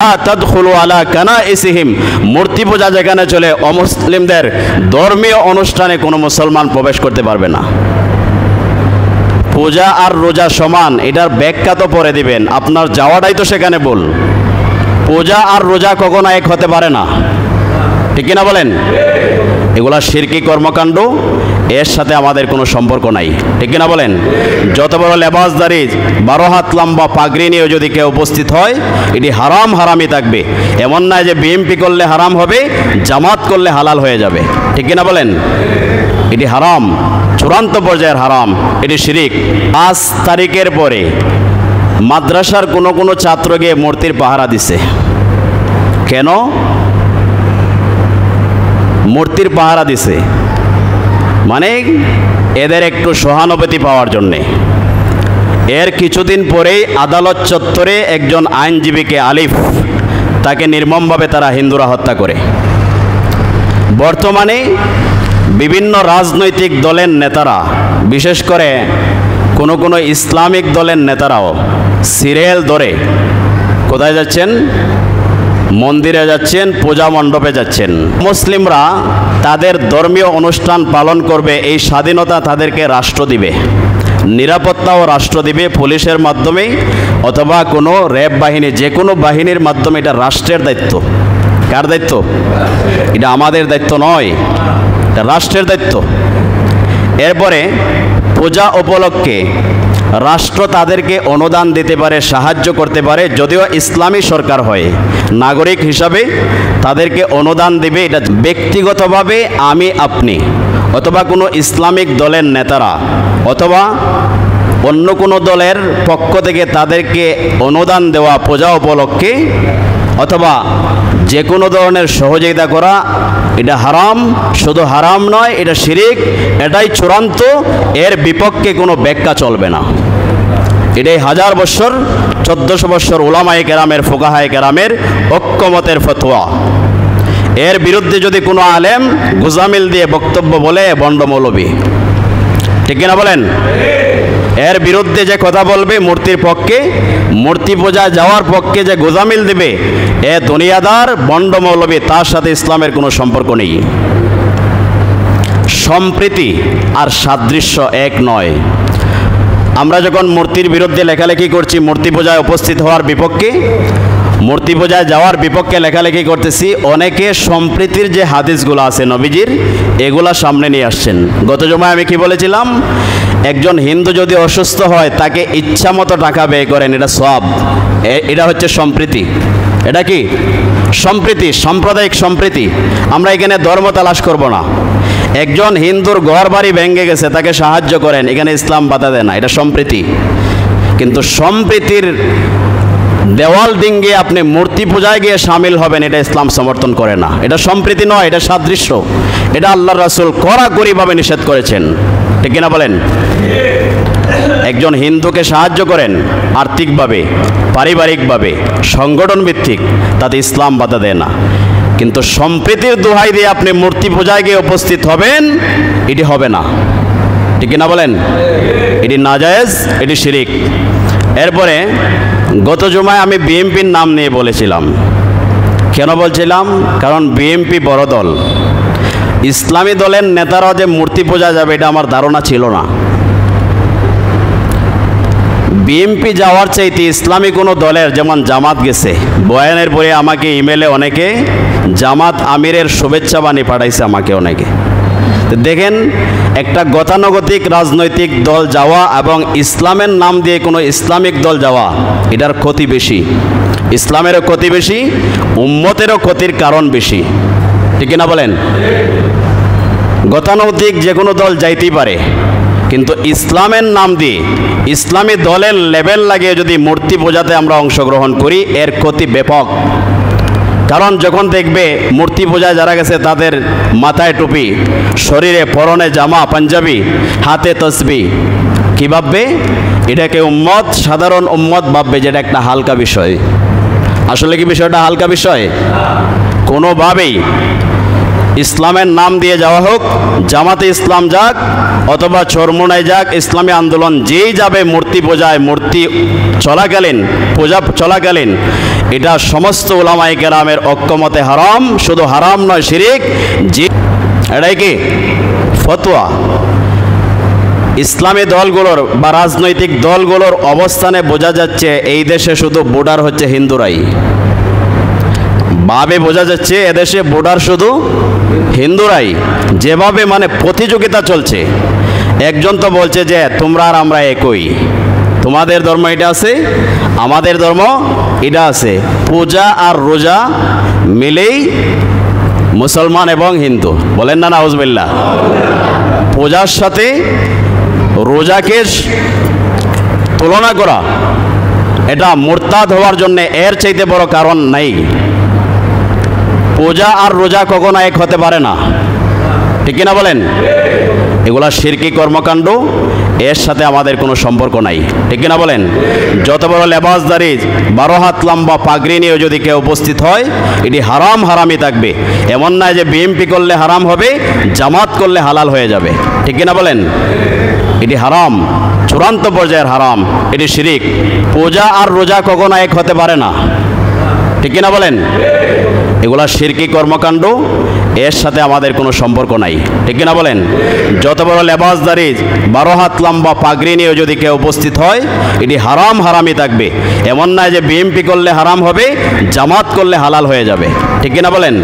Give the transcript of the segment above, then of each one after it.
তাদখুলু আলা কানাইসিহিম, মূর্তি পূজা যেখানে চলে অমুসলিমদের ধর্মীয় অনুষ্ঠানে কোনো মুসলমান প্রবেশ করতে পারবে না। পূজা আর রোজা সমান, এটার ব্যাখ্যা তো পরে দিবেন, আপনার যাওয়াটাই তো সেখানে ভুল। পূজা আর রোজা কখনো এক হতে পারে না, ঠিক কিনা বলেন? এগুলা শিরকি কর্মকাণ্ড, এর সাথে আমাদের কোনো সম্পর্ক নাই, ঠিক কিনা বলেন? যত বড় লেবাসদারি 12 হাত লম্বা পাগড়ি নিয়ে যদি কেউ উপস্থিত হয়, এটি হারাম হারামই থাকবে। এমন নয় যে বিএমপি করলে হারাম হবে, জামাত করলে হালাল হয়ে যাবে, ঠিক কিনা বলেন? এটি হারাম, চূড়ান্ত পর্যায়ের হারাম, এটি শিরিক। 5 তারিখের পরে মাদ্রাসার কোনো ছাত্র গিয়ে মূর্তির পাহারা দিছে। কেন মূর্তির পাহারা দিছে? মানে এদের একটু সহানুভূতি পাওয়ার জন্যে। এর কিছুদিন পরেই আদালত চত্বরে একজন আইনজীবীকে আলিফ, তাকে নির্মমভাবে তারা হিন্দুরা হত্যা করে। বর্তমানে বিভিন্ন রাজনৈতিক দলের নেতারা, বিশেষ করে কোনো ইসলামিক দলের নেতারাও সিরিয়াল ধরে কোথায় যাচ্ছেন? মন্দিরে যাচ্ছেন, পূজা মণ্ডপে যাচ্ছেন। মুসলিমরা তাদের ধর্মীয় অনুষ্ঠান পালন করবে, এই স্বাধীনতা তাদেরকে রাষ্ট্র দিবে, নিরাপত্তাও রাষ্ট্র দিবে, পুলিশের মাধ্যমে অথবা কোনো র্যাব বাহিনী, যে কোনো বাহিনীর মাধ্যমে। এটা রাষ্ট্রের দায়িত্ব। কার দায়িত্ব? এটা আমাদের দায়িত্ব নয়, এটা রাষ্ট্রের দায়িত্ব। এরপরে পূজা উপলক্ষে রাষ্ট্র তাদেরকে অনুদান দিতে পারে, সাহায্য করতে পারে, যদিও ইসলামী সরকার হয়, নাগরিক হিসাবে তাদেরকে অনুদান দিবে। এটা ব্যক্তিগতভাবে আমি আপনি অথবা কোনো ইসলামিক দলের নেতারা অথবা অন্য কোনো দলের পক্ষ থেকে তাদেরকে অনুদান দেওয়া পূজা উপলক্ষে অথবা যে কোনো ধরনের সহযোগিতা করা, এটা হারাম। শুধু হারাম নয়, এটা শিরিক, এটাই চূড়ান্ত। এর বিপক্ষে কোনো ব্যাখ্যা চলবে না। এটাই 1000 বছর 1400 বছর উলামায়ে কেরামের, ফুকাহায়ে কেরামের ঐক্যমতের ফতোয়া। এর বিরুদ্ধে যদি কোনো আলেম গুজামিল দিয়ে বক্তব্য বলে, বন্ড মৌলবী, ঠিক কিনা বলেন? এর বিরুদ্ধে যে কথা বলবে মূর্তির পক্ষে, মূর্তি পূজা যাওয়ার পক্ষে যে গোজামিল দিবে, এ দুনিয়াদার বন্ড মৌলবী, তার সাথে ইসলামের কোনো সম্পর্ক নেই। সম্প্রীতি আর সাদৃশ্য এক নয়। আমরা যখন মূর্তির বিরুদ্ধে লেখালেখি করছি, মূর্তি পূজায় উপস্থিত হওয়ার বিপক্ষে, মূর্তি পূজায় যাওয়ার বিপক্ষে লেখালেখি করতেছি, অনেকে সম্প্রীতির যে হাদিসগুলো আছে নবীজির, এগুলা সামনে নিয়ে আসছেন। গত জমায় আমি কি বলেছিলাম? একজন হিন্দু যদি অসুস্থ হয়, তাকে ইচ্ছা মতো টাকা ব্যয় করেন, এটা সওয়াব। এটা হচ্ছে সম্প্রীতি। এটা কি সম্প্রীতি? সাম্প্রদায়িক সম্প্রীতি। আমরা এখানে ধর্ম তালাশ করব না। একজন হিন্দুর ঘর বাড়ি ভেঙে গেছে, তাকে সাহায্য করেন, এখানে ইসলাম বাধা দেয় না, এটা সম্প্রীতি। কিন্তু সম্প্রীতির দেওয়াল ডিঙ্গিয়ে আপনি মূর্তি পূজায় গিয়ে সামিল হবেন, এটা ইসলাম সমর্থন করে না। এটা সম্প্রীতি নয়, এটা সাদৃশ্য। এটা আল্লাহর রাসূল কড়াকড়িভাবে নিষেধ করেছেন, ঠিক কিনা বলেন? একজন হিন্দুকে সাহায্য করেন আর্থিকভাবে, পারিবারিকভাবে, সংগঠন ভিত্তিক, তাতে ইসলাম বাধা দেয় না। কিন্তু সম্প্রীতির দোহাই দিয়ে আপনি মূর্তি পূজায় গিয়ে উপস্থিত হবেন, এটি হবে না, ঠিক কিনা বলেন? এটি নাজায়েজ, এটি শিরিক। এরপরে গত জুমায় আমি বিএনপির নাম নিয়ে বলেছিলাম। কেন বলছিলাম? কারণ বিএনপি বড় দল। ইসলামী দলের নেতারাও যে মূর্তি পূজা যাবে, এটা আমার ধারণা ছিল না। বিএনপি যাওয়ার চাইতে ইসলামী কোনো দলের, যেমন জামাত গেছে, বয়ানের পরে আমাকে ইমেলে অনেকে জামাত আমিরের শুভেচ্ছা বাণী পাঠাইছে আমাকে অনেকে। দেখেন, একটা গতানুগতিক রাজনৈতিক দল যাওয়া এবং ইসলামের নাম দিয়ে কোনো ইসলামিক দল যাওয়া, এটার ক্ষতি বেশি। ইসলামেরও ক্ষতি বেশি, উম্মতেরও ক্ষতির কারণ বেশি, ঠিক না বলেন? গতানুগতিক যে কোনো দল যাইতেই পারে, কিন্তু ইসলামের নাম দিয়ে ইসলামী দলের লেবেল লাগিয়ে যদি মূর্তি পূজাতে আমরা অংশগ্রহণ করি, এর ক্ষতি ব্যাপক। কারণ যখন দেখবে মূর্তি পূজায় যারা গেছে, তাদের মাথায় টুপি, শরীরে পরনে জামা পাঞ্জাবি, হাতে তসবি, কি ভাববে? এটাকে উম্মত, সাধারণ উম্মত ভাববে যে এটা একটা হালকা বিষয়। আসলে কি বিষয়টা হালকা বিষয়? কোনোভাবেই ইসলামের নাম দিয়ে যাওয়া হোক, জামাতে ইসলাম যাক অথবা চরমোনাই যাক, ইসলামী আন্দোলন যেই যাবে মূর্তি পূজায়, মূর্তি চলাকালীন, পূজা চলাকালীন, এটা সমস্ত উলামায়ে কেরামের ঐক্যমতে হারাম, শুধু হারাম নয় শিরিক। এটাই কি ফতোয়া। ইসলামী দলগুলোর বা রাজনৈতিক দলগুলোর অবস্থানে বোঝা যাচ্ছে এই দেশে শুধু ভোটার হচ্ছে হিন্দুরাই। ভাবে বোঝা যাচ্ছে এদেশে ভোটার শুধু হিন্দুরাই। যেভাবে মানে প্রতিযোগিতা চলছে, একজন তো বলছে যে তোমরা আর আমরা একই, তোমাদের ধর্ম এটা আছে, আমাদের ধর্ম এটা আছে। পূজা আর রোজা মিলেই মুসলমান এবং হিন্দু, বলেন না নাউজুবিল্লাহ। পূজার সাথে রোজাকে তুলনা করা এটা মুরতাদ হওয়ার জন্য এর চাইতে বড় কারণ নাই। পূজা আর রোজা কখনো এক হতে পারে না, ঠিক কিনা বলেন? এগুলা শিরকি কর্মকাণ্ড, এর সাথে আমাদের কোনো সম্পর্ক নাই, ঠিক কিনা বলেন? যত বড় লেবাসদারি 12 হাত লম্বা পাগড়ি নিয়ে যদি কেউ উপস্থিত হয়, এটি হারাম হারামই থাকবে। এমন নয় যে বিএমপি করলে হারাম হবে, জামাত করলে হালাল হয়ে যাবে, ঠিক কিনা বলেন? এটি হারাম, চূড়ান্ত পর্যায়ের হারাম, এটি শিরিক। পূজা আর রোজা কখনো এক হতে পারে না, ঠিক কিনা বলেন? এগুলা শিরকি কর্মকাণ্ড, এর সাথে আমাদের কোনো সম্পর্ক নাই, ঠিক কিনা বলেন? যত বড় লেবাসদারি 12 হাত লম্বা পাগড়ি নিয়ে যদি কেউ উপস্থিত হয়, এটি হারাম হারামই থাকবে। এমন নয় যে বিএমপি করলে হারাম হবে, জামাত করলে হালাল হয়ে যাবে, ঠিক কিনা বলেন?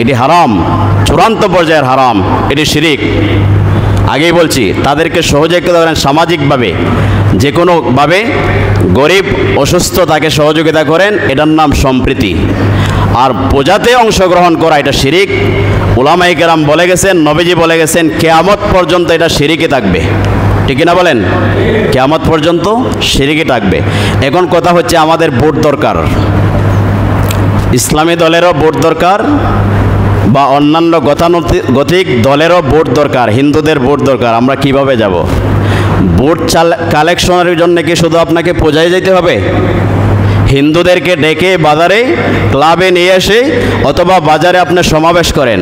এটি হারাম, চূড়ান্ত পর্যায়ের হারাম, এটি শিরিক। আগেই বলছি, তাদেরকে সহযোগিতা করেন সামাজিকভাবে, যে কোনোভাবে গরিব অসুস্থ তাকে সহযোগিতা করেন, এটার নাম সম্প্রীতি। আর পূজাতে অংশগ্রহণ করা এটা শিরিক। উলামায়ে কেরাম বলে গেছেন, নবীজি বলে গেছেন, কিয়ামত পর্যন্ত এটা শিরিকই থাকবে, ঠিক কিনা বলেন? কিয়ামত পর্যন্ত শিরিকই থাকবে। এখন কথা হচ্ছে আমাদের ভোট দরকার, ইসলামী দলেরও ভোট দরকার বা অন্যান্য গতানুগতিক দলেরও ভোট দরকার, হিন্দুদের ভোট দরকার। আমরা কিভাবে যাব? ভোট কালেকশনের জন্য কি শুধু আপনাকে পূজায় যেতে হবে? হিন্দুদেরকে ডেকে বাজারে ক্লাবে নিয়ে এসে অথবা বাজারে আপনি সমাবেশ করেন,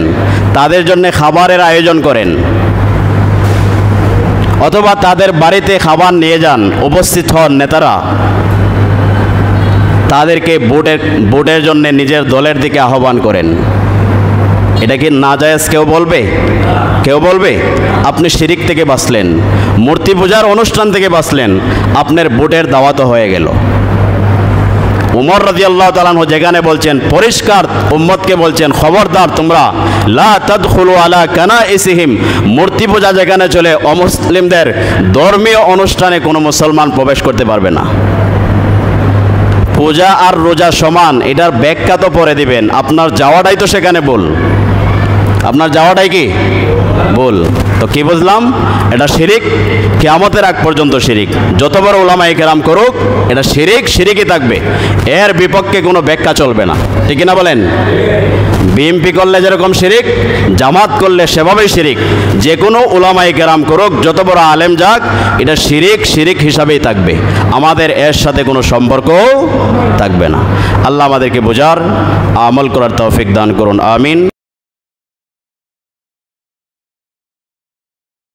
তাদের জন্য খাবারের আয়োজন করেন, অথবা তাদের বাড়িতে খাবার নিয়ে যান, উপস্থিত হন নেতারা, তাদেরকে ভোটের জন্য নিজের দলের দিকে আহ্বান করেন। এটা কি নাজায়েজ কেউ বলবে? কেউ বলবে? আপনি শিরিক থেকে বাঁচলেন, মূর্তি পূজার অনুষ্ঠান থেকে বাঁচলেন, আপনার ভোটের দাওয়াতও হয়ে গেল। উমর রাদিয়াল্লাহু তাআলা আনহু যেখানে বলছেন, পরিষ্কার উম্মতকে বলছেন, খবরদার তোমরা লা তাদখুলু আলা কানাইসিহিম, মূর্তি পূজা যেখানে চলে অমুসলিমদের ধর্মীয় অনুষ্ঠানে কোনো মুসলমান প্রবেশ করতে পারবে না। পূজা আর রোজা সমান, এটার ব্যাখ্যা তো পরে দিবেন। আপনার যাওয়াটাই তো সেখানে ভুল, আপনার যাওয়াটাই কি ভুল। তো কি বুঝলাম? এটা শিরিক, কিয়ামতের আগ পর্যন্ত শিরিক। যত বড় উলামায়ে কেরাম করুক, এটা শিরিক, শিরিকই থাকবে, এর বিপক্ষে কোনো ব্যাখ্যা চলবে না, ঠিক না বলেন? বিএমপি করলে যেরকম শিরিক, জামাত করলে সেভাবেই শিরিক। যে কোনো উলামায়ে কেরাম করুক, যত বড় আলেম যাক, এটা শিরিক, শিরিক হিসাবেই থাকবে, আমাদের এর সাথে কোনো সম্পর্কও থাকবে না। আল্লাহ আমাদেরকে বোঝার, আমল করার তৌফিক দান করুন, আমিন।